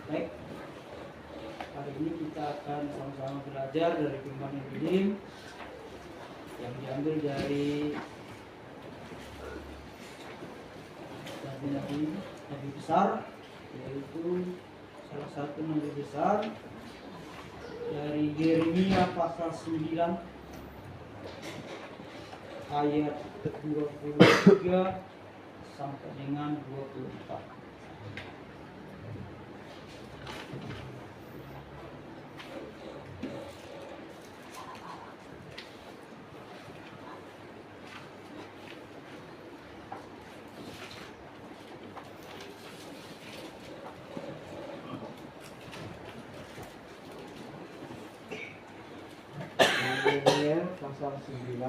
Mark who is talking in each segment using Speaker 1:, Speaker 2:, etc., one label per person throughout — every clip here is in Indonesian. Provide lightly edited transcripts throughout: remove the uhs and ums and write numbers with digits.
Speaker 1: Baik, hari ini kita akan sama-sama belajar dari firman Elohim yang diambil dari nabi besar, yaitu salah satu nabi besar dari Yeremia pasal 9 ayat 23 sampai dengan 24.
Speaker 2: Yeremia pasal 9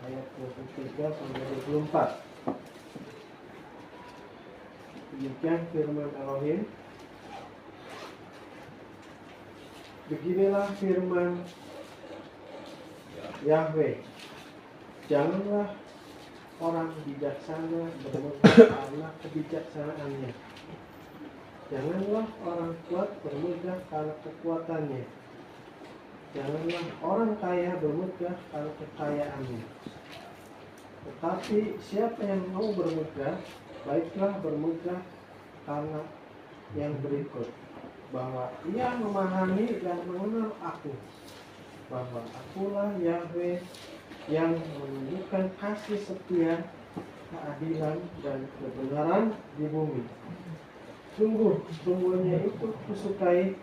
Speaker 2: ayat 23 sampai 24. Demikian firman Elohim. Beginilah firman Yahweh, janganlah orang bijaksana bermegah karena kebijaksanaannya, janganlah orang kuat bermegah karena kekuatannya, janganlah orang kaya bermegah karena kekayaannya. Tetapi siapa yang mau bermegah, baiklah bermegah karena yang berikut, bahwa ia memahami dan mengenal aku, bahwa akulah Yahweh yang menunjukkan kasih setia, keadilan, dan kebenaran di bumi. Sungguhnya itu kusukai.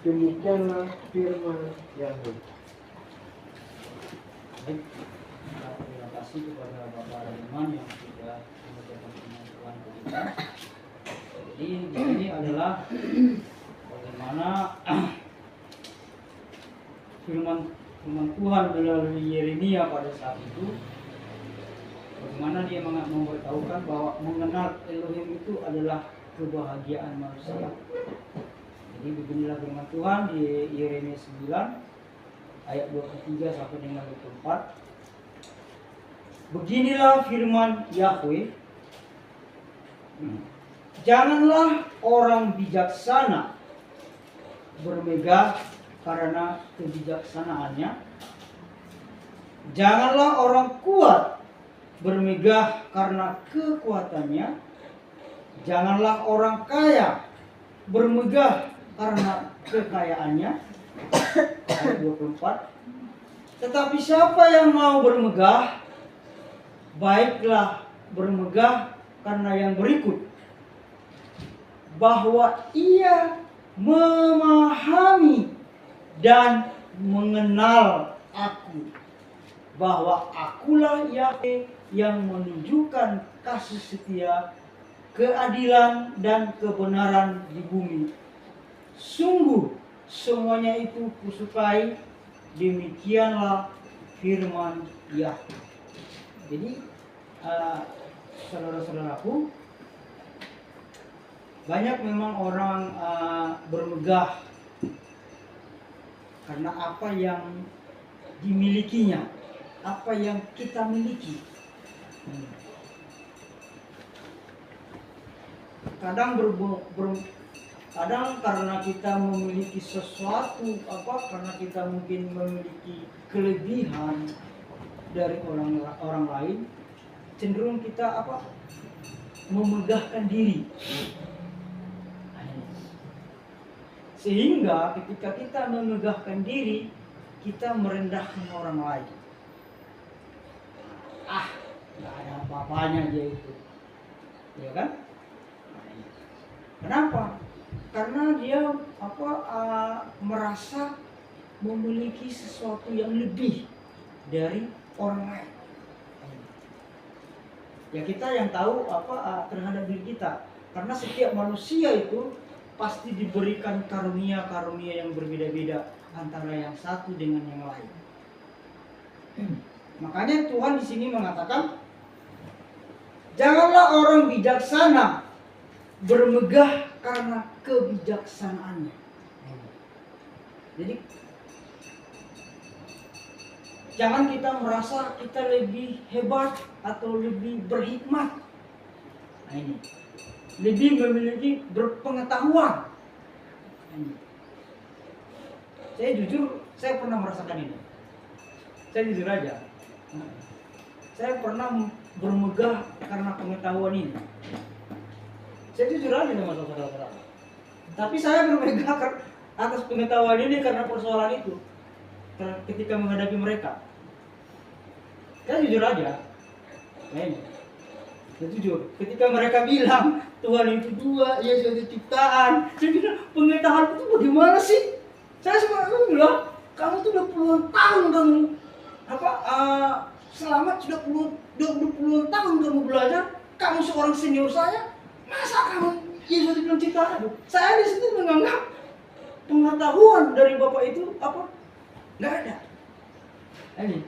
Speaker 2: Demikianlah firman Yahweh.
Speaker 1: Baik, terima kasih kepada Bapak Rahman yang sudah mengucapkan firman Tuhan ke kita. Jadi ini adalah bagaimana firman Tuhan melalui Yeremia pada saat itu, bagaimana dia memberitahukan bahwa mengenal Elohim itu adalah kebahagiaan manusia. Jadi beginilah firman Tuhan di Yeremia 9 ayat 23 sampai dengan 24. Beginilah firman Yahweh, janganlah orang bijaksana bermegah karena kebijaksanaannya, janganlah orang kuat bermegah karena kekuatannya, janganlah orang kaya bermegah karena kekayaannya. Ayat 24. Tetapi siapa yang mau bermegah, baiklah bermegah karena yang berikut, bahwa ia memahami dan mengenal aku, bahwa akulah Yahweh yang menunjukkan kasih setia, keadilan, dan kebenaran di bumi. Sungguh semuanya itu kusukai. Demikianlah firman Yahweh. Jadi saudara-saudaraku, banyak memang orang bermegah karena apa yang dimilikinya, apa yang kita miliki. Kadang karena kita memiliki sesuatu, karena kita mungkin memiliki kelebihan dari orang lain, cenderung kita memegahkan diri. Sehingga ketika kita memegahkan diri, kita merendahkan orang lain. Nggak ada apa-apanya aja itu, ya kan? Kenapa? Karena dia merasa memiliki sesuatu yang lebih dari orang lain. Ya kita yang tahu terhadap diri kita. Karena setiap manusia itu pasti diberikan karunia-karunia yang berbeda-beda antara yang satu dengan yang lain. Makanya Tuhan di sini mengatakan, janganlah orang bijaksana bermegah karena kebijaksanaannya. Jadi jangan kita merasa kita lebih hebat atau lebih berhikmat. Nah ini. lebih memiliki berpengetahuan. Saya jujur, saya pernah merasakan ini. Saya jujur aja. Saya pernah bermegah karena pengetahuan ini. Saya jujur aja sama saudara-saudara. Tapi saya bermegah atas pengetahuan ini karena persoalan itu. Ketika menghadapi mereka. Saya jujur aja. Saya jujur. Ketika mereka bilang Tuhan itu dua, Yesus itu ciptaan. Saya bilang, pengetahuan itu bagaimana sih? Saya semua bilang, kamu tuh udah puluhan tahun kamu selamat sudah 20 tahun kamu belajar, kamu seorang senior saya, masa kamu Yesus itu belum ciptaan? Saya di situ menganggap pengetahuan dari Bapak itu nggak ada. Ini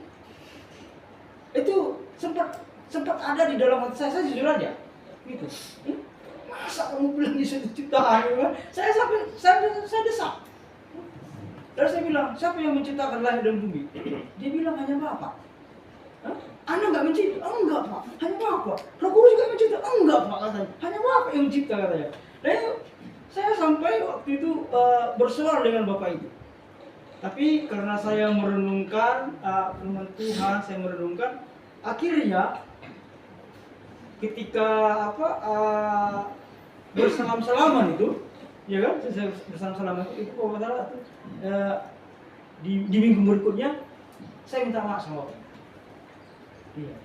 Speaker 1: itu sempat ada di dalam hati saya jujur aja, gitu. Masa kamu bilang Yesus itu ciptaan? Saya desak. Terus saya bilang, siapa yang menciptakan langit dan bumi? Dia bilang hanya Bapa. Anda nggak mencipta? Enggak Pak, hanya Bapak. Roh Kudus juga mencipta? Enggak Pak, katanya. Hanya Bapak yang mencipta, katanya. Dan saya sampai waktu itu bersoal dengan Bapak itu. Tapi karena saya merenungkan firman Tuhan, saya merenungkan, akhirnya ketika bersalam-salaman itu, ya kan, bersama-salaman itu kalau nggak salah di minggu berikutnya saya minta maaf sama Bapak. Iya,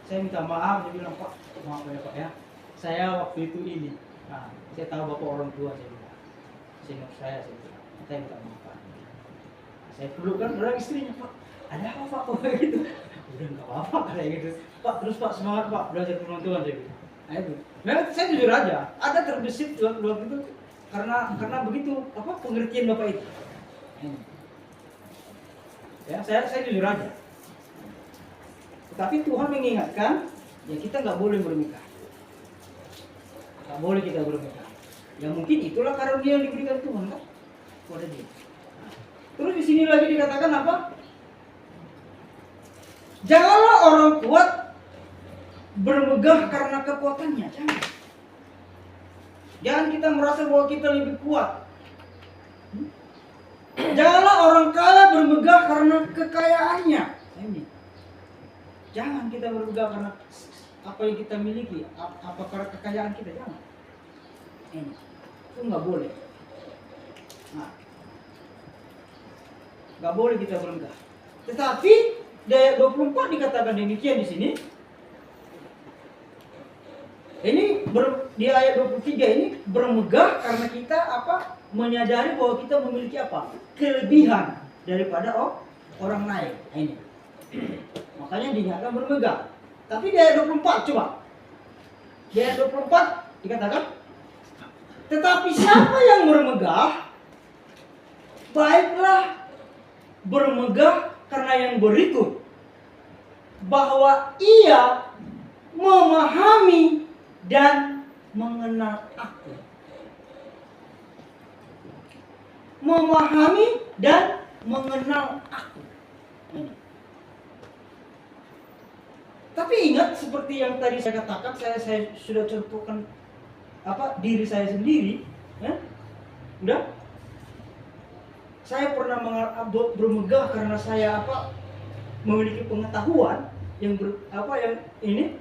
Speaker 1: saya minta maaf. Dia bilang, Pak, maaf ya Pak ya, saya waktu itu ini, saya tahu Bapak orang tua, saya bilang, senior saya bilang, saya minta maaf Pak. Saya pelukkan orang istrinya, Pak, ada apa Pak kok gitu? Udah nggak apa-apa kayak gitu. Pak, terus Pak semangat Pak, belajar firman Tuhan, saya bilang. Nah itu, memang saya jujur aja, ada terbesit waktu itu karena begitu pengertian Bapak itu. Ya, saya jujur aja. Tetapi Tuhan mengingatkan, ya kita nggak boleh bermegah. Nggak boleh kita bermegah. Ya mungkin itulah karunia yang diberikan Tuhan kan kepada dia. Terus di sini lagi dikatakan apa? Janganlah orang kuat bermegah karena kekuatannya. Jangan kita merasa bahwa kita lebih kuat. Janganlah orang kaya bermegah karena kekayaannya. Jangan kita bermegah karena apa yang kita miliki, apa karena kekayaan kita, jangan. Itu nggak boleh. Nggak boleh kita bermegah. Tetapi di ayat 24 dikatakan demikian di sini. Ini di ayat 23 ini bermegah karena kita menyadari bahwa kita memiliki kelebihan daripada orang lain. Ini. Makanya dinyatakan bermegah. Tapi di ayat 24 coba. Di ayat 24 dikatakan, tetapi siapa yang bermegah, baiklah bermegah karena yang berikut, bahwa ia memahami dan mengenal aku. Memahami dan mengenal aku. Tapi ingat, seperti yang tadi saya katakan, saya sudah contohkan diri saya sendiri, ya? Udah. Saya pernah bermegah karena saya memiliki pengetahuan yang ini.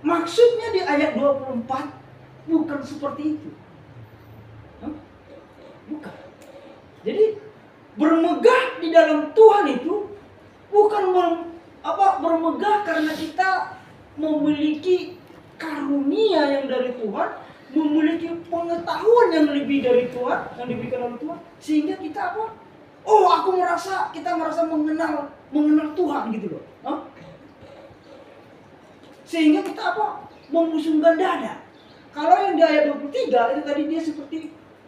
Speaker 1: Maksudnya di ayat 24 bukan seperti itu. Bukan. Jadi bermegah di dalam Tuhan itu bukan bermegah karena kita memiliki karunia yang dari Tuhan, memiliki pengetahuan yang lebih dari Tuhan, yang diberikan oleh Tuhan, sehingga kita kita merasa mengenal Tuhan gitu loh. Sehingga kita membusungkan dada. Kalau yang di ayat 23 itu tadi dia seperti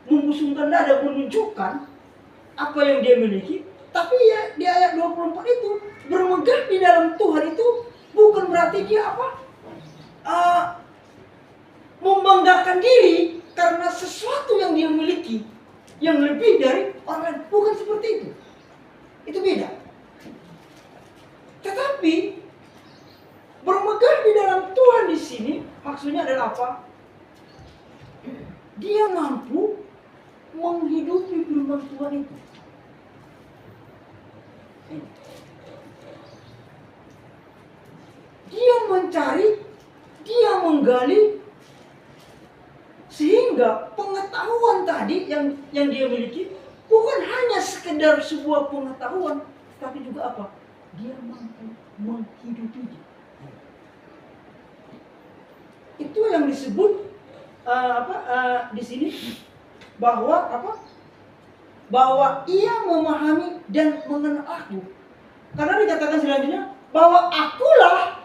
Speaker 1: membusungkan dada, menunjukkan apa yang dia miliki. Tapi ya di ayat 24 itu bermegah di dalam Tuhan itu bukan berarti dia membanggakan diri karena sesuatu yang dia miliki yang lebih dari orang lain. Bukan seperti itu. Itu beda. Tetapi bermegah di dalam Tuhan di sini maksudnya adalah apa? dia mampu menghidupi firman Tuhan itu. Dia mencari, dia menggali, sehingga pengetahuan tadi yang dia miliki bukan hanya sekedar sebuah pengetahuan, tapi juga apa? Dia mampu menghidupinya. Itu yang disebut di sini bahwa bahwa ia memahami dan mengenal aku. Karena dikatakan selanjutnya bahwa akulah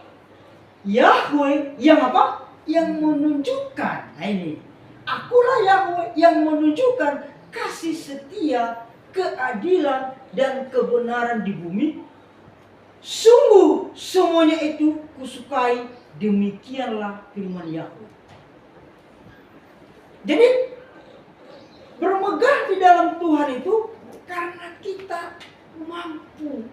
Speaker 1: Yahweh yang apa? Yang menunjukkan. Nah ini, akulah Yahweh yang menunjukkan kasih setia, keadilan dan kebenaran di bumi. Sungguh semuanya itu kusukai, demikianlah firman Yahweh. Jadi bermegah di dalam Tuhan itu karena kita mampu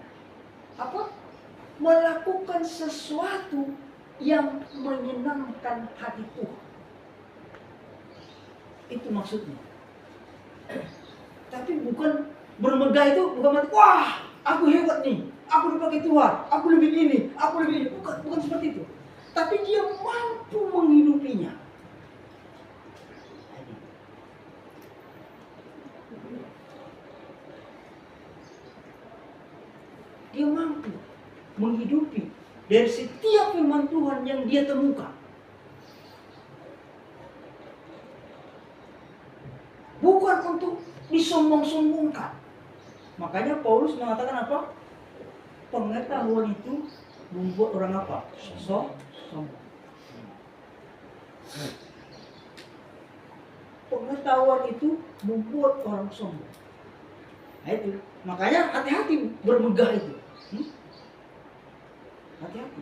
Speaker 1: melakukan sesuatu yang menyenangkan hati Tuhan. Itu maksudnya. Tapi bukan bermegah itu bukan wah, aku hebat nih, aku dipakai Tuhan, aku lebih ini, aku lebih ini. Bukan seperti itu. Tapi dia mampu menghidupinya. Dia mampu menghidupi dari setiap firman Tuhan yang dia temukan. Bukan untuk disombong-sombongkan. Makanya Paulus mengatakan apa? Pengetahuan itu membuat orang apa? Sombong. Pengetahuan itu membuat orang sombong. Nah itu. Makanya hati-hati bermegah itu. Hati-hati.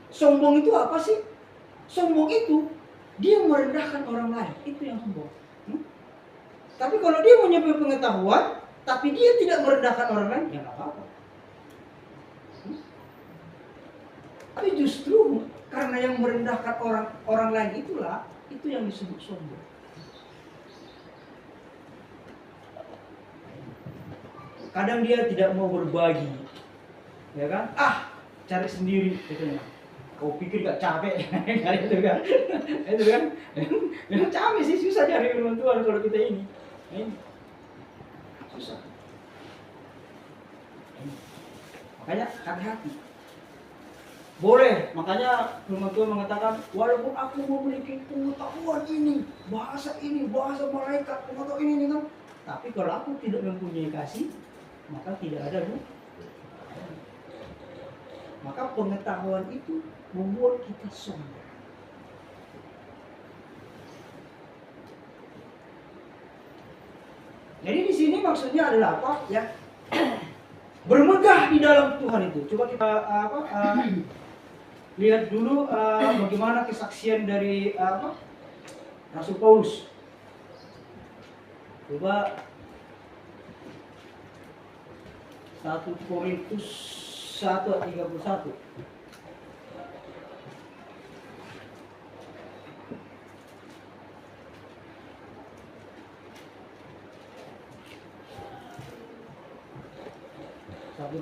Speaker 1: Sombong itu apa sih? Sombong itu dia merendahkan orang lain. Itu yang sombong. Tapi kalau dia punya pengetahuan, tapi dia tidak merendahkan orang lain, ya nggak apa-apa. Tapi justru karena yang merendahkan orang lain itulah, itu yang disebut sombong. Kadang dia tidak mau berbagi, ya kan? Cari sendiri, katanya. Kau pikir gak capek? Itu kan? Itu kan? Memang capek sih, susah cari firman Tuhan kalau kita ini. Susah. Makanya hati-hati. Boleh, makanya firman Tuhan mengatakan, walaupun aku memiliki pengetahuan ini, bahasa malaikat, pengetahuan ini kan, tapi kalau aku tidak mempunyai kasih, maka tidak ada maka pengetahuan itu membuat kita sombong. Jadi di sini maksudnya adalah apa? Ya, bermegah di dalam Tuhan itu. Coba kita lihat dulu bagaimana kesaksian dari Rasul Paulus. Coba 1 Korintus 1 ayat 31.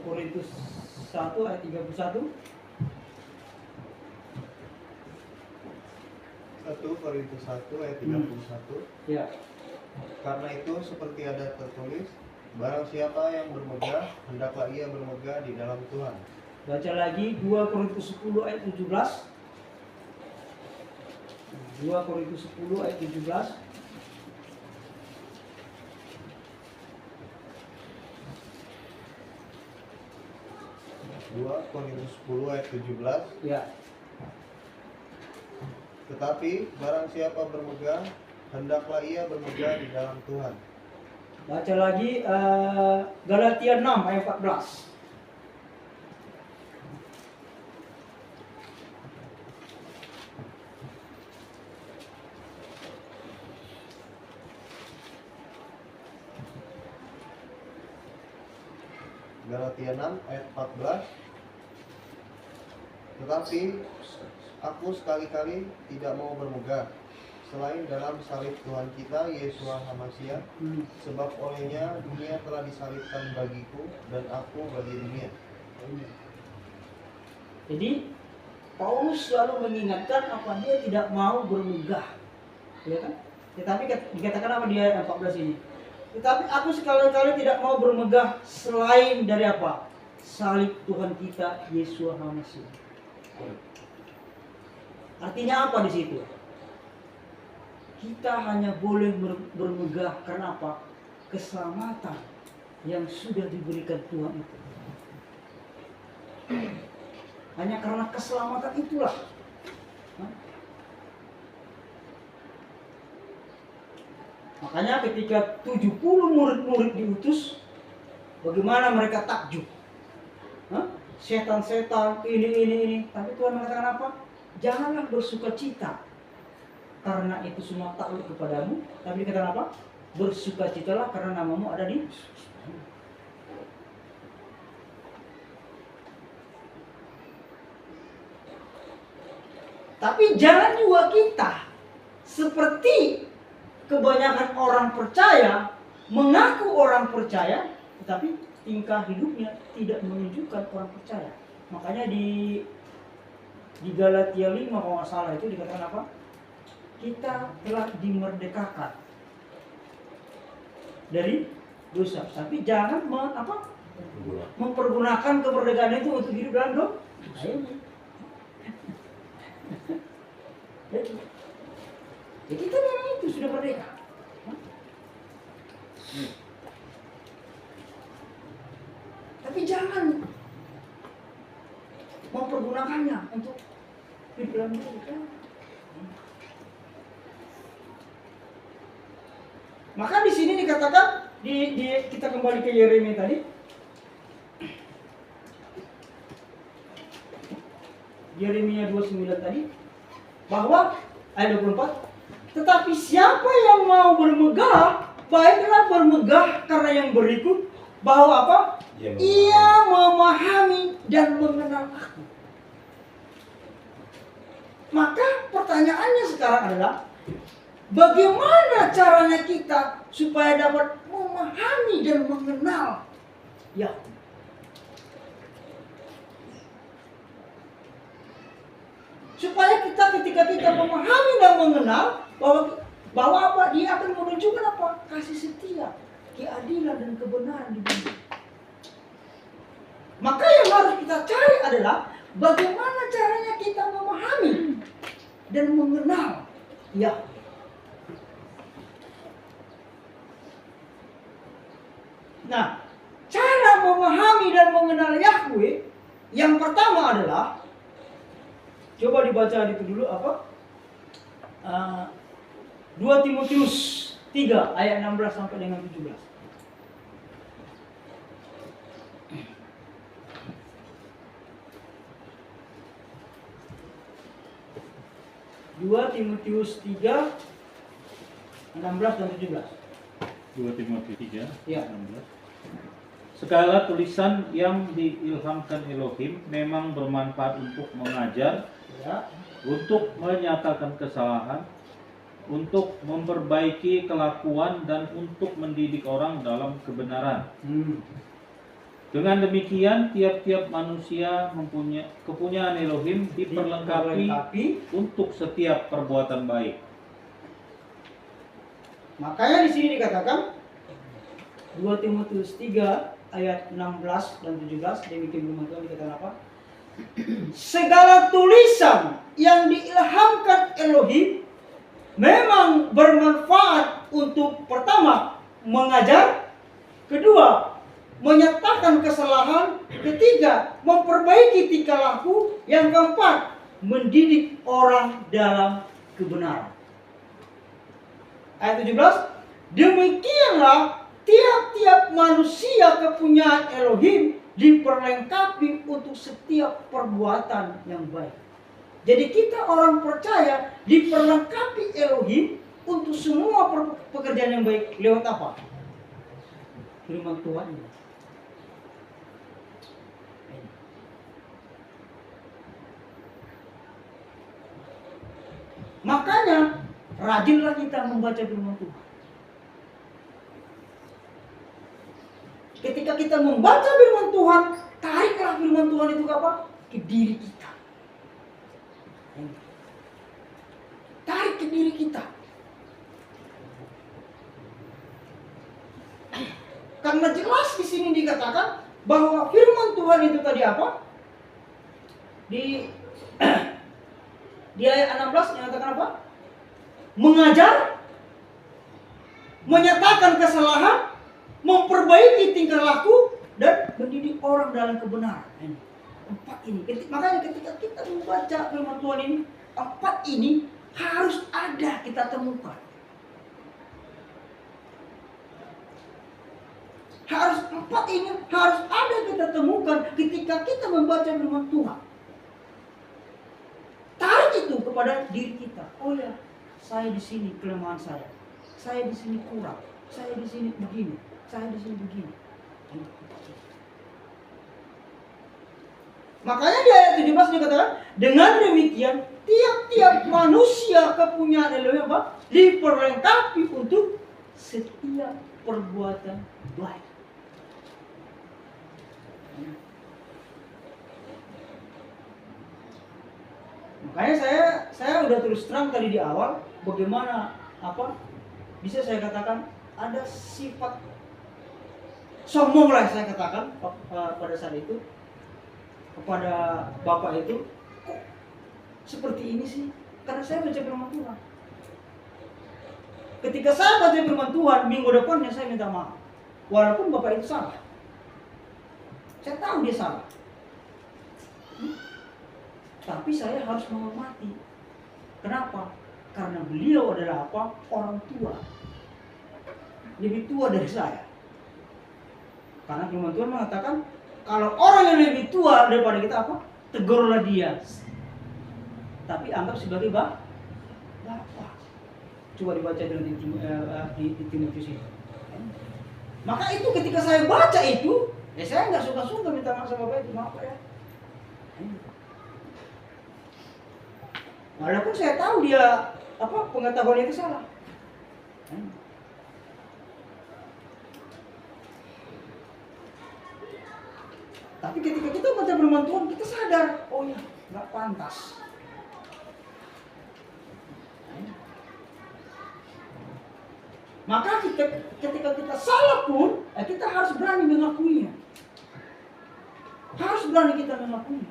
Speaker 1: Korintus 1 ayat 31.
Speaker 3: 1 Korintus 1 ayat 31.
Speaker 1: Ya.
Speaker 3: Karena itu seperti ada tertulis, barang siapa yang bermegah, hendaklah ia bermegah di dalam Tuhan.
Speaker 1: Baca lagi 2 Korintus 10 ayat 17. 2 Korintus 10 ayat 17.
Speaker 3: 2 Korintus 10 ayat 17.
Speaker 1: Ya.
Speaker 3: Tetapi barang siapa bermegah, hendaklah ia bermegah di dalam Tuhan.
Speaker 1: Baca lagi Galatia 6 ayat 14.
Speaker 3: Galatia 6 ayat 14. Tetapi Aku sekali-kali tidak mau bermegah selain dalam salib Tuhan kita Yesus Hamasiah, sebab olehnya dunia telah disalibkan bagiku dan aku bagi dunia.
Speaker 1: Jadi Paulus selalu mengingatkan apa dia tidak mau bermegah, ya kan? Tetapi dikatakan apa di ayat 14 ini? Tetapi aku sekali-kali tidak mau bermegah selain dari apa? Salib Tuhan kita Yesus Hamasiah. Artinya apa di situ? Kita hanya boleh bermegah karena apa? Keselamatan yang sudah diberikan Tuhan itu. Hanya karena keselamatan itulah. Makanya ketika 70 murid-murid diutus, bagaimana mereka takjub? Setan-setan, ini. Tapi Tuhan mengatakan apa? Janganlah bersukacita karena itu semua takluk kepadamu. Tapi dikatakan apa? Bersukacitalah karena namamu ada di. Tapi jangan juga kita seperti kebanyakan orang percaya, mengaku orang percaya, tetapi tingkah hidupnya tidak menunjukkan orang percaya. Makanya di Galatia 5 kalau nggak salah itu dikatakan apa? Kita telah dimerdekakan dari dosa. Tapi jangan mempergunakan kemerdekaan itu untuk hidup dalam dosa. Ya kita memang itu sudah merdeka. Tapi jangan mempergunakannya untuk hidup dalam dosa. Maka di sini dikatakan kita kembali ke Yeremia tadi. Yeremia 29 tadi bahwa ayat 24, tetapi siapa yang mau bermegah, baiklah bermegah karena yang berikut, bahwa apa? Ia memahami dan mengenal aku. Maka pertanyaannya sekarang adalah, bagaimana caranya kita supaya dapat memahami dan mengenal Yahweh? Supaya kita ketika kita memahami dan mengenal bahwa apa? Dia akan menunjukkan apa? Kasih setia, keadilan dan kebenaran di dunia. Maka yang harus kita cari adalah bagaimana caranya kita memahami dan mengenal Yahweh. Nah, cara memahami dan mengenal Yahweh yang pertama adalah, coba dibaca itu dulu apa? 2 Timotius 3 ayat 16 sampai dengan 17. 2 Timotius 3 16 dan 17.
Speaker 4: 2 Timotius 3
Speaker 1: Ya.
Speaker 4: 16. Segala tulisan yang diilhamkan Elohim memang bermanfaat untuk mengajar,
Speaker 1: Ya.
Speaker 4: untuk menyatakan kesalahan, untuk memperbaiki kelakuan, dan untuk mendidik orang dalam kebenaran. Dengan demikian, tiap-tiap manusia mempunyai kepunyaan Elohim diperlengkapi untuk setiap perbuatan baik.
Speaker 1: Makanya di sini dikatakan 2 Timotius 3 ayat 16 dan 17, demikian firman Tuhan dikatakan apa? Segala tulisan yang diilhamkan Elohim memang bermanfaat untuk, pertama, mengajar, kedua, menyatakan kesalahan, ketiga, memperbaiki tingkah laku, yang keempat, mendidik orang dalam kebenaran. Ayat 17, demikianlah tiap-tiap manusia kepunyaan Elohim diperlengkapi untuk setiap perbuatan yang baik. Jadi kita orang percaya diperlengkapi Elohim untuk semua pekerjaan yang baik. Lewat apa? Firman Tuhan. Makanya rajinlah kita membaca firman Tuhan. Ketika kita membaca firman Tuhan, tariklah firman Tuhan itu ke apa? Ke diri kita. Tarik ke diri kita. Karena jelas di sini dikatakan bahwa firman Tuhan itu tadi apa? Di ayat 16 menyatakan apa? Mengajar, menyatakan kesalahan, memperbaiki tingkah laku, dan mendidik orang dalam kebenaran. Empat ini. Makanya ketika kita membaca firman Tuhan ini, empat ini harus ada kita temukan. Empat ini harus ada kita temukan ketika kita membaca firman Tuhan. Tarik itu kepada diri kita. Oh ya, saya di sini kelemahan saya. Saya di sini kurang. Saya di sini begini. Saya di sini begini. Makanya di ayat 17 dikatakan, dengan demikian tiap-tiap manusia kepunyaan Elohim apa? Diperlengkapi untuk setiap perbuatan baik. Makanya saya udah terus terang tadi di awal bagaimana bisa saya katakan ada sifat sombong lah saya katakan pada saat itu kepada bapak itu, kok seperti ini sih? Karena saya baca firman Tuhan. Ketika saya baca firman Tuhan, minggu depannya saya minta maaf, walaupun bapak itu salah. Saya tahu dia salah. Tapi saya harus menghormati. Kenapa? Karena beliau adalah apa? Orang tua. Lebih tua dari saya. Karena firman Tuhan mengatakan, kalau orang yang lebih tua daripada kita apa? Tegurlah dia. Tapi anggap sebagai bapak. Coba dibaca di Timotius itu. Maka itu ketika saya baca itu, saya nggak suka-suka minta maaf sama bapak itu, maaf ya. Walaupun saya tahu dia pengetahuannya itu salah. Tapi ketika kita baca firman Tuhan, kita sadar, oh ya, nggak pantas. Maka ketika kita salah pun, kita harus berani mengakuinya. Harus berani kita mengakuinya.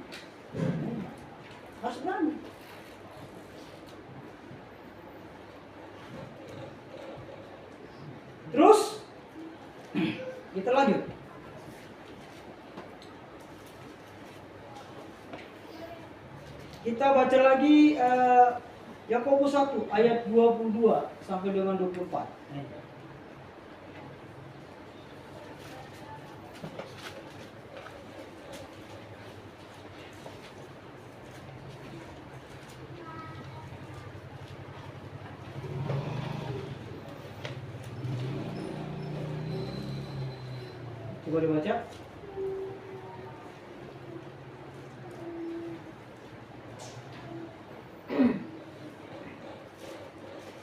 Speaker 1: Harus berani. Terus kita lanjut. Kita baca lagi Yakobus 1 ayat 22 sampai dengan 24. Coba dibaca.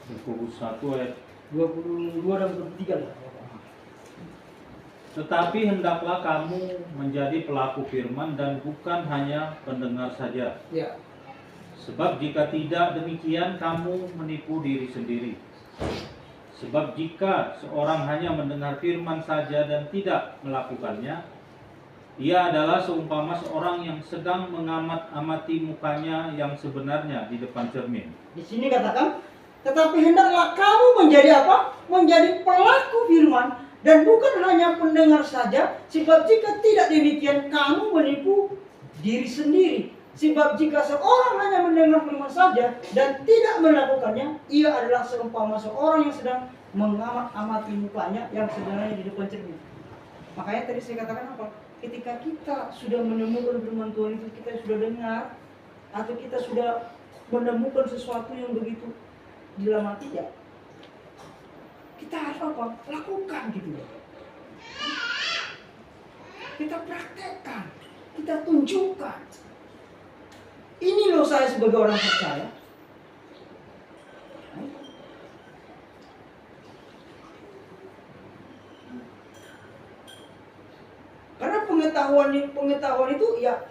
Speaker 4: Yakobus 1 ayat
Speaker 1: 22 dan 23 lah.
Speaker 4: Tetapi hendaklah kamu menjadi pelaku firman dan bukan hanya pendengar saja.
Speaker 1: Ya.
Speaker 4: Sebab jika tidak demikian kamu menipu diri sendiri. Sebab jika seorang hanya mendengar firman saja dan tidak melakukannya, ia adalah seumpama seorang yang sedang mengamat-amati mukanya yang sebenarnya di depan cermin.
Speaker 1: Di sini katakan, tetapi hendaklah kamu menjadi apa? Menjadi pelaku firman dan bukan hanya pendengar saja. Sebab jika tidak demikian kamu menipu diri sendiri. Sebab jika seorang hanya mendengar firman saja dan tidak melakukannya, ia adalah seumpama seorang yang sedang mengamat-amati mukanya yang sebenarnya di depan cermin. Makanya tadi saya katakan apa? Ketika kita sudah menemukan firman Tuhan itu, kita sudah dengar atau kita sudah menemukan sesuatu yang begitu di dalam hati ya, kita harus apa? Lakukan gitu loh. Kita praktekkan, kita tunjukkan. Ini loh saya sebagai orang percaya. pengetahuan itu ya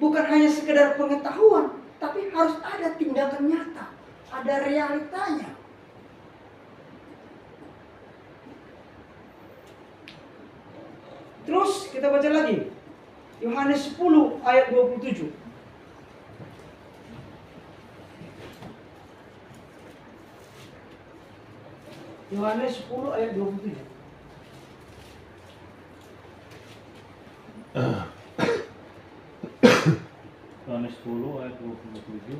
Speaker 1: bukan hanya sekedar pengetahuan, tapi harus ada tindakan nyata, ada realitanya. Terus kita baca lagi Yohanes 10 ayat 27. Yohanes 10 ayat 27.
Speaker 4: Yohanes 10 ayat 27.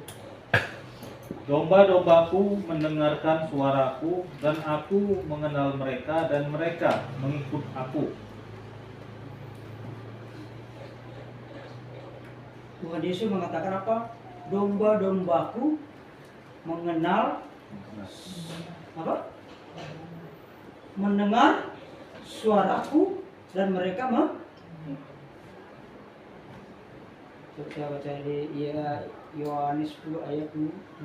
Speaker 4: Domba-dombaku mendengarkan suaraku, dan aku mengenal mereka, dan mereka mengikut aku.
Speaker 1: Tuhan Yesus mengatakan apa? Domba-dombaku mengenal apa? Mendengar suaraku, dan mereka Saya baca di Yohanes 10 ayat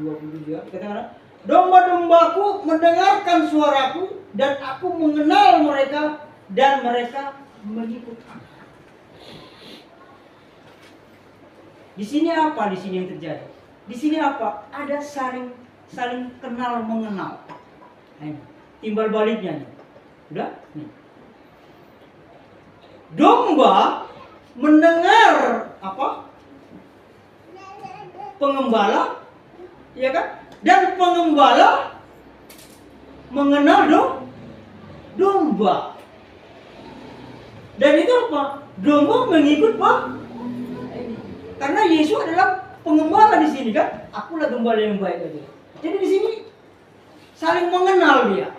Speaker 1: 27. Katakan, domba-dombaku mendengarkan suaraku, dan aku mengenal mereka, dan mereka mengikut aku. Di sini apa? Di sini yang terjadi. Di sini apa? Ada saling kenal mengenal. Nah, timbal baliknya nih. Udah? Nih. Domba mendengar apa? Pengembala, ya kan? Dan pengembala mengenal domba. Dan itu apa? Domba mengikut Pak. Karena Yesus adalah pengembala di sini kan? Akulah gembala yang baik aja. Jadi di sini saling mengenal dia.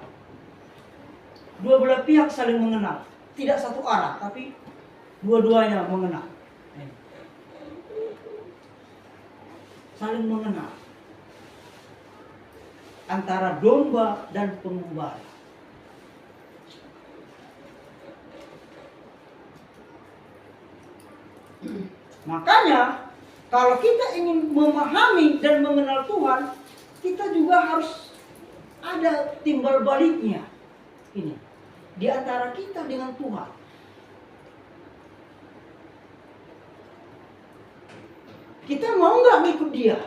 Speaker 1: Dua belah pihak saling mengenal. Tidak satu arah, tapi dua-duanya mengenal. Saling mengenal antara domba dan pengembala. Makanya kalau kita ingin memahami dan mengenal Tuhan, kita juga harus ada timbal baliknya. Ini di antara kita dengan Tuhan. Kita mau nggak ngikut Dia?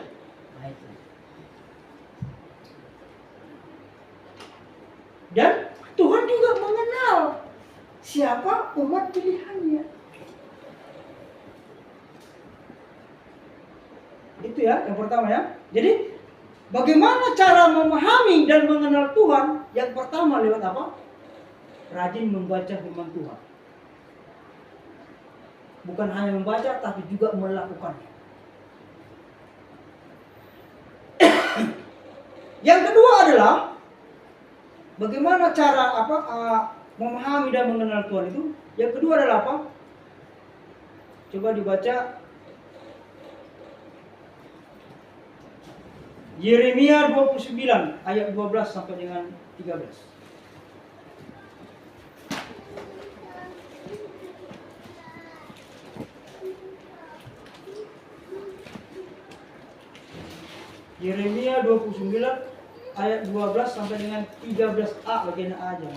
Speaker 1: Dan Tuhan juga mengenal siapa umat pilihannya. Itu ya, yang pertama ya. Jadi bagaimana cara memahami dan mengenal Tuhan? Yang pertama lewat apa? Rajin membaca firman Tuhan. Bukan hanya membaca, tapi juga melakukannya. Yang kedua adalah bagaimana cara memahami dan mengenal Tuhan itu? Yang kedua adalah apa? Coba dibaca Yeremia 29 ayat 12 sampai dengan 13. Yeremia 29 ayat 12 sampai dengan 13a, bagian A aja.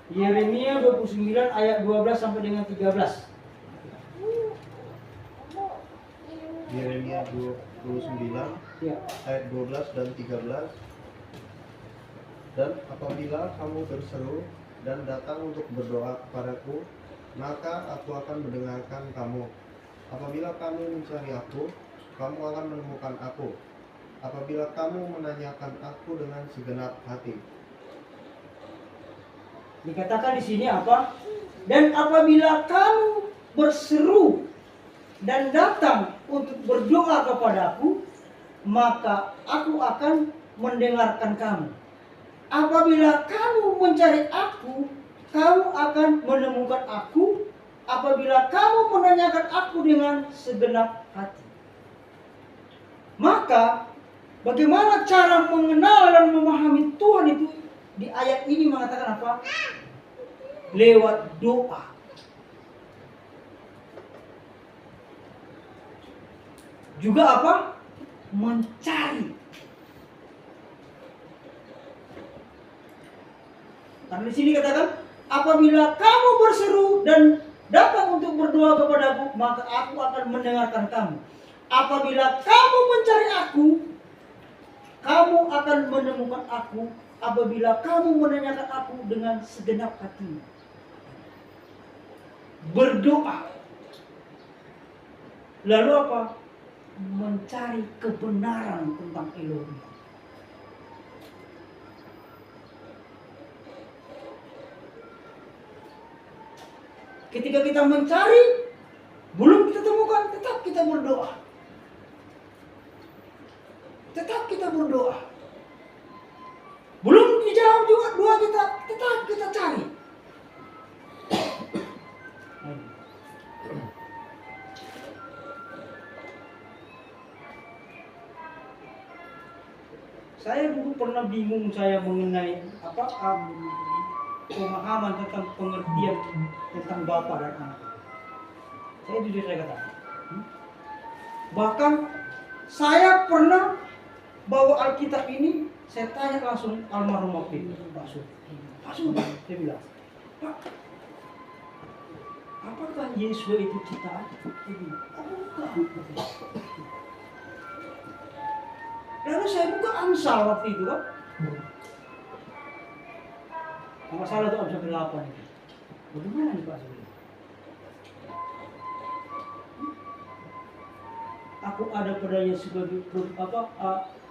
Speaker 1: Yeremia 29 ayat 12 sampai dengan 13.
Speaker 3: Yeremia 29
Speaker 1: Ya.
Speaker 3: ayat 12 dan 13. Dan apabila kamu berseru dan datang untuk berdoa kepadaku, maka aku akan mendengarkan kamu. Apabila kamu mencari aku, kamu akan menemukan aku. Apabila kamu menanyakan aku dengan segenap hati.
Speaker 1: Dikatakan di sini apa? Dan apabila kamu berseru dan datang untuk berdoa kepadaku, maka aku akan mendengarkan kamu. Apabila kamu mencari aku, kamu akan menemukan aku. Apabila kamu menanyakan aku dengan segenap hati. Maka Bagaimana cara mengenal dan memahami Tuhan itu di ayat ini mengatakan apa? Lewat doa. Juga apa? Mencari. Karena di sini katakan, apabila kamu berseru dan datang untuk berdoa kepadaku, maka aku akan mendengarkan kamu. Apabila kamu mencari aku, kamu akan menemukan aku. Apabila kamu menanyakan aku dengan segenap hati. Berdoa. Lalu apa? Mencari kebenaran tentang Elohim. Ketika kita mencari, belum kita temukan, tetap kita berdoa. Tetap kita berdoa. Belum dijawab juga doa kita, tetap kita cari. Saya dulu pernah bingung saya mengenai apa pemahaman tentang pengertian tentang Bapa dan Anak. Saya jujur saya katakan. Bahkan saya pernah bawa Alkitab ini, saya tanya langsung almarhum waktu itu, Pak Sun, saya bilang, Pak, apakah Yesus itu ciptaan? Dia bilang, oh, bukan. Lalu saya buka Amsal waktu itu kan. Kalau salah itu Amsal 8 itu. Bagaimana nih Pak Sun? Aku ada padanya sebagai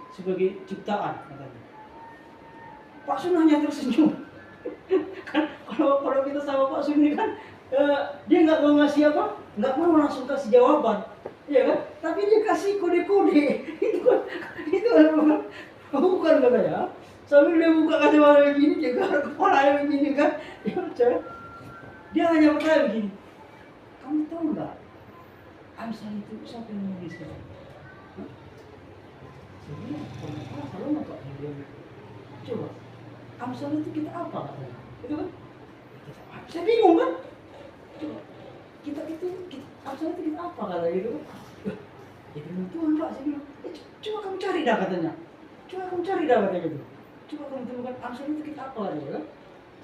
Speaker 1: sebagai ciptaan katanya. Pak Sun hanya tersenyum. Kan kalau kita sama Pak Sun ini kan dia nggak mau ngasih apa, nggak mau langsung kasih jawaban, ya kan? Tapi dia kasih kode-kode. itu bukan katanya. Sambil dia buka kacamata begini, dia garuk kepala begini kan. Dia hanya bertanya begini. Kamu tahu nggak? Amsal itu siapa yang menuliskan? Kalau nggak Pak, dia bilang gitu. Coba, Amsal itu kita apa katanya? Itu kan? Saya bingung kan? Coba, Amsal itu kita apa katanya gitu kan? Ya firman Tuhan Pak, saya bilang. Coba kamu cari dah katanya. Coba kamu cari dah katanya gitu. Coba kamu temukan Amsal itu kita apa katanya kan?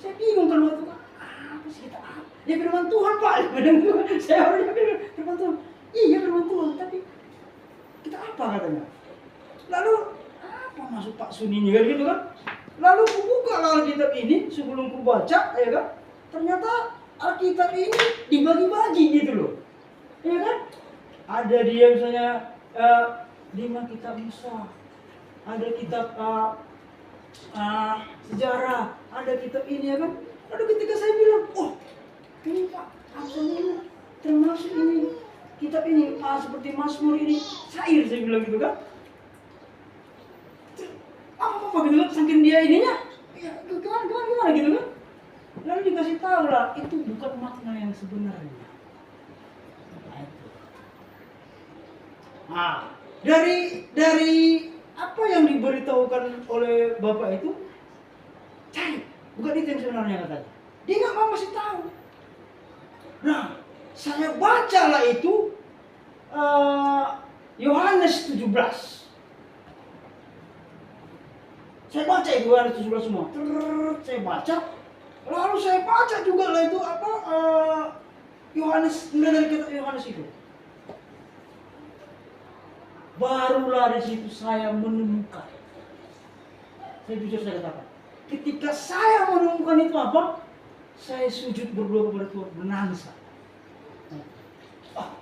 Speaker 1: Saya bingung kan waktu kan? Apa sih kita apa? Ya firman Tuhan Pak, firman Tuhan. Saya harusnya bilang firman Tuhan. Iya firman Tuhan, tapi kita apa katanya? Lalu apa maksud Pak Sun ini kan gitu kan? Lalu aku buka Alkitab ini sebelum aku baca, ya kan? Ternyata Alkitab ini dibagi-bagi gitu loh, ya kan? Ada dia misalnya 5 kitab Musa, ada kitab sejarah, ada kitab ini ya kan? Lalu ketika saya bilang, oh ini Pak, Amsal ini termasuk ini kitab ini seperti Mazmur ini syair, saya bilang gitu kan? Apa gitu kan? Saking dia ininya, ya gimana gitu kan? Lalu dikasih tahu lah, itu bukan makna yang sebenarnya. Nah, dari apa yang diberitahukan oleh Bapak itu, cari, bukan itu yang sebenarnya katanya. Dia nggak mau masih tahu. Nah, saya bacalah itu Yohanes 17. Saya baca itu Yohanes 17 semua. Saya baca. Lalu saya baca juga lah itu apa Yohanes, dari kitab Yohanes itu. Barulah di situ saya menemukan. Saya jujur saya katakan, ketika saya menemukan itu apa? Saya sujud berdoa kepada Tuhan, menangis.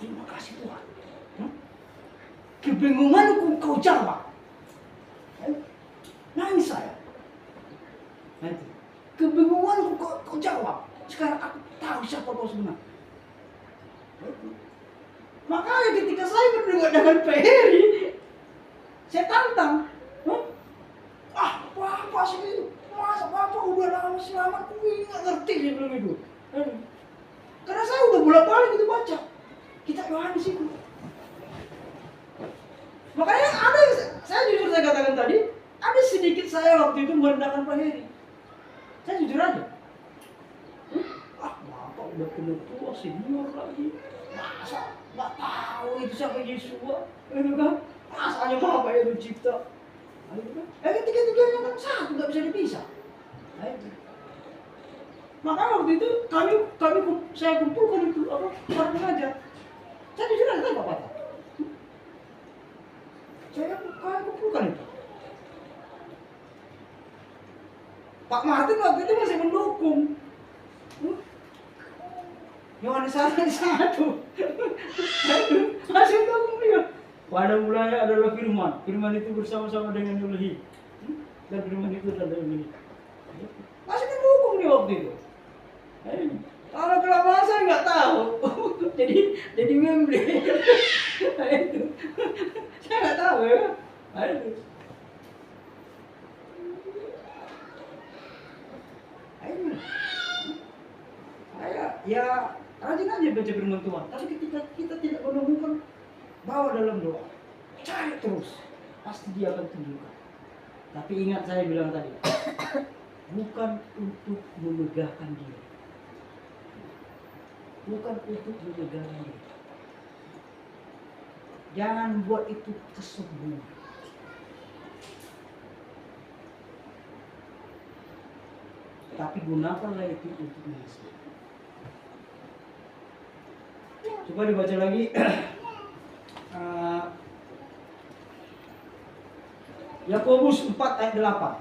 Speaker 1: Terima kasih Tuhan. Kebingunganku kau jawab. Nangis saya. Kebingunganku kau jawab. Sekarang aku tahu siapa kau sebenarnya. Makanya ketika saya berdoa dengan Pak Heri, saya tantang. Apa sih itu? Masa Bapak udah lama selamat, aku nggak ngerti dia bilang itu. Karena saya udah bolak-balik itu baca kitab Yohanes itu. Makanya ada, saya jujur saya katakan tadi, ada sedikit saya waktu itu merendahkan Pak Heri. Saya jujur aja. Bapak udah kena tua, senior lagi. Masa nggak tahu itu siapa Yesua? Itu kan? Masanya Bapak yang mencipta. Itu kan? Ketiga-tiganya kan satu, nggak bisa dipisah. Maka waktu itu saya kumpulkan itu para pengajar. Saya jujur aja tanya Bapak. Saya kumpulkan itu. Pak Martin waktu itu masih mendukung. Yohanes 1 masih mendukung dia. Pada mulanya adalah firman. Firman itu bersama-sama dengan Elohim. Dan firman itu adalah Elohim. Masih mendukung dia waktu itu. Kalau kelamaan saya nggak tahu. jadi membeli. Itu. Saya nggak tahu ya. Itu. Ya rajin aja baca firman Tuhan. Tapi ketika kita tidak menemukan, bawa dalam doa, cari terus, pasti dia akan tunjukkan. Tapi ingat saya bilang tadi, bukan untuk memegahkan diri, bukan untuk memegahkan diri. Jangan buat itu kesombongan. Tapi gunakanlah itu untuk Yesus. Coba dibaca lagi. Yakobus 4 ayat 8.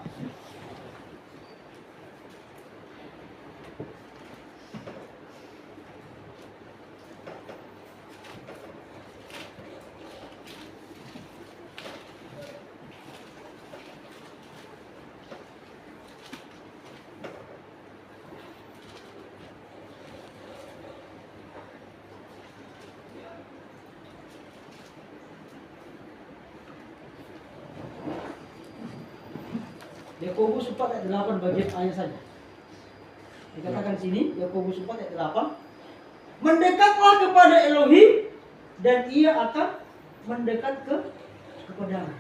Speaker 1: Yakobus 4 ayat 8 bagian A-nya saja. Dikatakan sini, Yakobus 4 ayat 8, mendekatlah kepada Elohim dan ia akan mendekat kepadamu.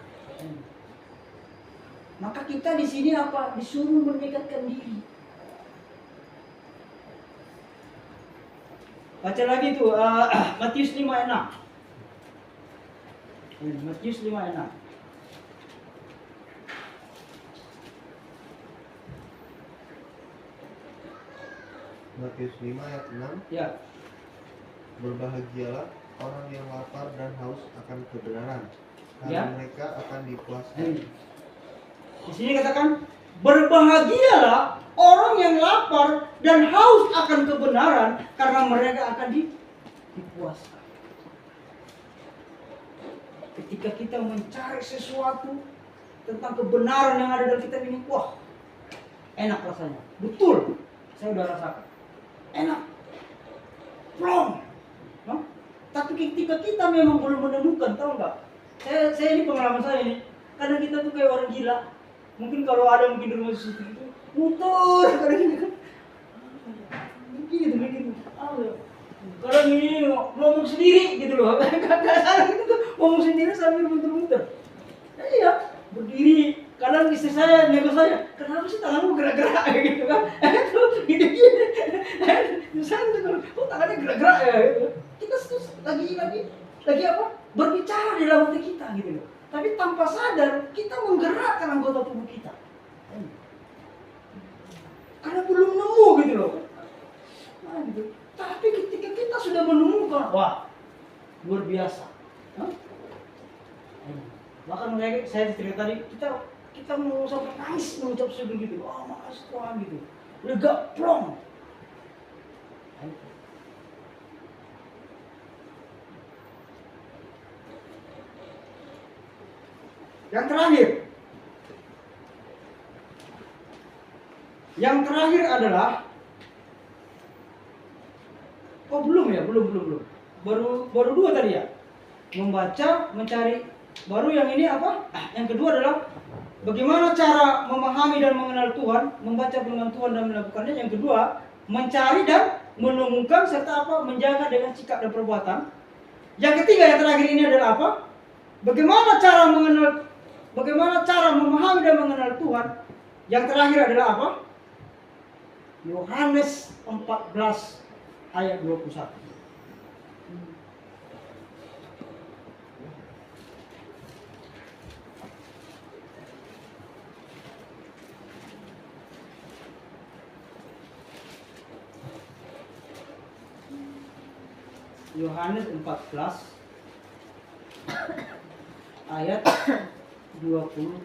Speaker 1: Maka kita di sini apa? Disuruh mendekatkan diri. Baca lagi tuh Matius 5 ayat 6. Matius 5 ayat 6.
Speaker 3: Matius 5 ayat 6.
Speaker 1: Ya.
Speaker 3: Berbahagialah orang yang lapar dan haus akan kebenaran, karena
Speaker 1: Ya.
Speaker 3: mereka akan dipuaskan.
Speaker 1: Di sini katakan, berbahagialah orang yang lapar dan haus akan kebenaran, karena mereka akan dipuaskan. Ketika kita mencari sesuatu tentang kebenaran yang ada dalam kitab ini, wah, enak rasanya. Betul, saya udah rasakan. Enak, plong. No? Tapi ketika kita memang belum menemukan, tahu nggak? Saya ini pengalaman saya ini. Kadang kita tuh kayak orang gila. Mungkin kalau ada mungkin di rumah CCTV itu muter kadang ini kan. Begitu. Kadang ini ngomong sendiri gitu loh. Kadang gitu tuh ngomong sendiri sambil muter-muter. Iya, berdiri. Kadang istri saya nego saya, kenapa sih tanganmu gerak-gerak gitu kan? Gini. Saya tuh kalau, tangannya gerak-gerak ya gitu. Kita terus lagi apa? Berbicara di dalam hati kita gitu loh. Tapi tanpa sadar kita menggerakkan anggota tubuh kita. Karena belum nemu gitu loh. Nah, gitu. Tapi ketika kita sudah menemukan, wah, luar biasa. Bahkan saya cerita tadi, kita mau sampai nangis mengucap syukur gitu. Oh, makasih Tuhan gitu. Lega plong. Yang terakhir adalah belum. Baru dua tadi ya. Membaca, mencari. Baru yang ini apa? Yang kedua adalah bagaimana cara memahami dan mengenal Tuhan, membaca firman Tuhan dan melakukannya. Yang kedua, mencari dan menemukan serta apa? Menjaga dengan sikap dan perbuatan. Yang ketiga, yang terakhir ini adalah apa? Bagaimana cara mengenal bagaimana cara memahami dan mengenal Tuhan? Yang terakhir adalah apa? Yohanes 14 ayat 21. Yohanes 14 ayat 21.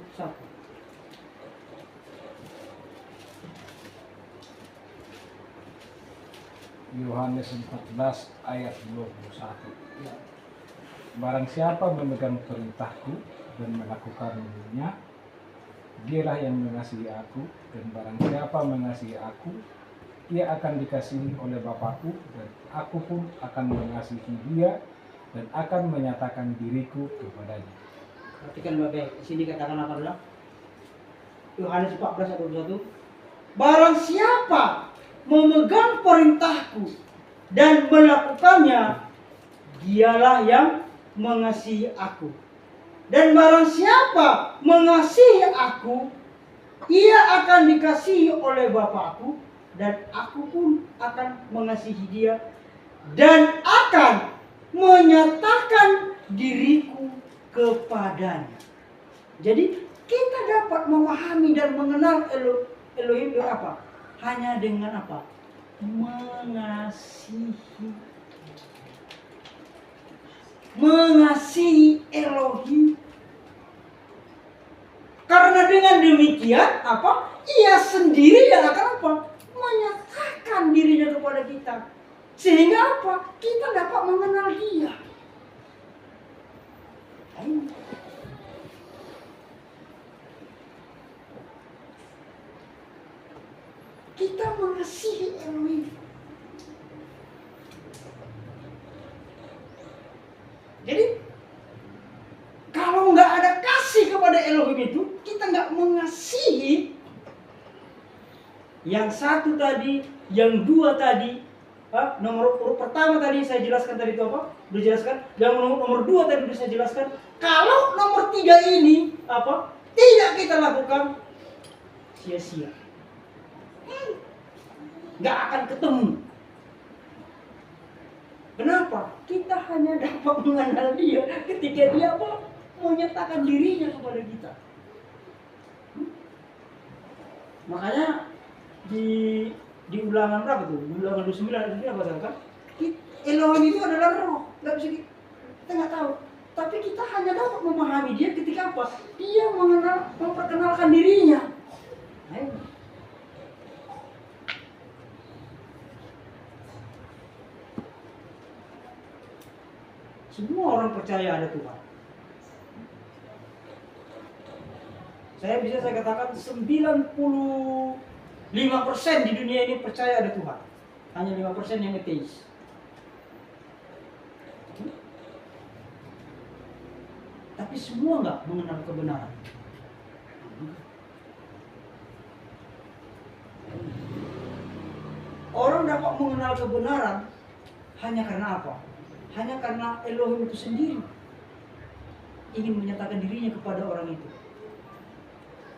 Speaker 5: Yohanes 14 ayat 21. Barang siapa memegang perintahku dan melakukannya, dialah yang mengasihi aku, dan barang siapa mengasihi aku, ia akan dikasihi oleh Bapakku, dan aku pun akan mengasihi dia dan akan menyatakan diriku kepadanya.
Speaker 1: Perhatikan baik-baik. Di sini katakan apa adalah Yohanes 14 ayat 21. Barang siapa memegang perintahku dan melakukannya, dialah yang mengasihi aku. Dan barang siapa mengasihi aku, ia akan dikasihi oleh Bapakku, dan aku pun akan mengasihi dia dan akan menyatakan diriku kepadanya. Jadi kita dapat memahami dan mengenal Elohim itu apa? Hanya dengan apa? Mengasihi Elohim. Karena dengan demikian apa? Ia sendiri yang akan apa? Menyatakan dirinya kepada kita. Sehingga apa? Kita dapat mengenal dia. Kita mengasihi Elohim. Jadi kalau nggak ada kasih kepada Elohim itu, kita nggak mengasihi. Yang satu tadi, yang dua tadi, nomor pertama tadi saya jelaskan tadi itu apa? Udah jelaskan. Yang nomor dua tadi udah saya jelaskan. Kalau nomor tiga ini apa? Tidak kita lakukan, sia-sia. Nggak akan ketemu. Kenapa? Kita hanya dapat mengenal dia ketika dia apa? Menyatakan dirinya kepada kita. Makanya di ulangan berapa tuh? Di ulangan 29 itu apa kan? Elohim itu adalah roh. Nggak bisa kita nggak tahu. Tapi kita hanya dapat memahami dia ketika apa? Dia memperkenalkan dirinya. Ayo. Semua orang percaya ada Tuhan. Saya katakan 95% di dunia ini percaya ada Tuhan. Hanya 5% yang ateis. Tapi semua nggak mengenal kebenaran. Orang dapat mengenal kebenaran hanya karena apa? Hanya karena Elohim itu sendiri ingin menyatakan dirinya kepada orang itu.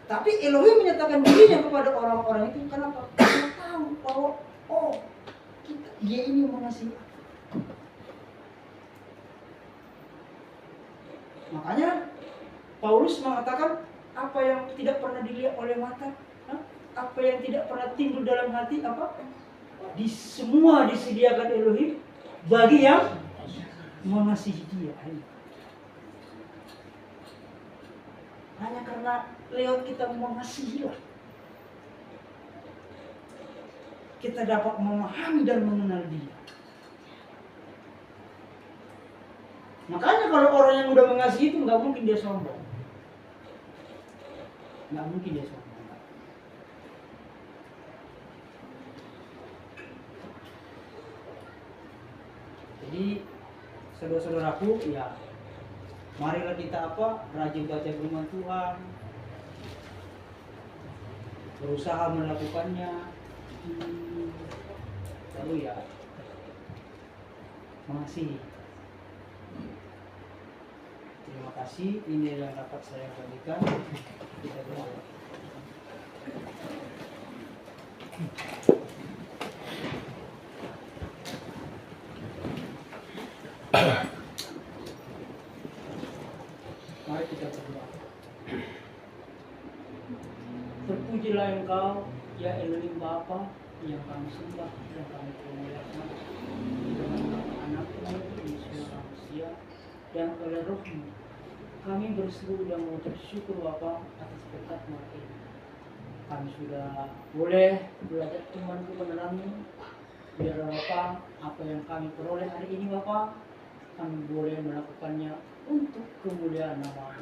Speaker 1: Tapi Elohim menyatakan dirinya kepada orang-orang itu kenapa? Karena tahu bahwa dia ini mengasihi aku. Makanya Paulus mengatakan apa yang tidak pernah dilihat oleh mata, apa yang tidak pernah timbul dalam hati, apa? Semua disediakan Elohim bagi yang mengasihi dia. Hanya karena lewat kita mengasihilah kita dapat memahami dan mengenal dia. Makanya kalau orang yang udah mengasihi itu nggak mungkin dia sombong. Nggak mungkin dia sombong. Jadi saudara-saudaraku, ya marilah kita rajin baca firman Tuhan, berusaha melakukannya, lalu ya mengasihi. Terima kasih. kasih, ini yang dapat saya bagikan. Kita berdoa. Mari kita berdoa. Terpujilah Engkau, ya Elohim Bapa, yang kami sembah, yang kami muliakan, dengan nama Anak-Mu, Yesus Manusia, dan oleh Roh-Mu. Kami berseru dan mengucap syukur Bapa atas berkat ini. Kami sudah boleh belajar firman kebenaran-Mu. Biar Bapa, apa yang kami peroleh hari ini Bapa, kami boleh melakukannya untuk kemuliaan nama.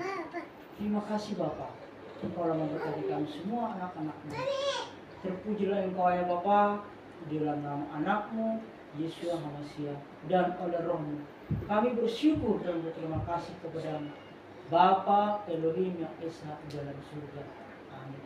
Speaker 1: Terima kasih Bapa. Engkau telah memberkati kami semua anak-anak-Mu. Terpujilah Engkau ya Bapa, di dalam nama Anak-Mu, Yesus Manusia, dan oleh Roh-Mu. Kami bersyukur dan berterima kasih kepada Bapa Elohim yang Esa di dalam surga. Amin.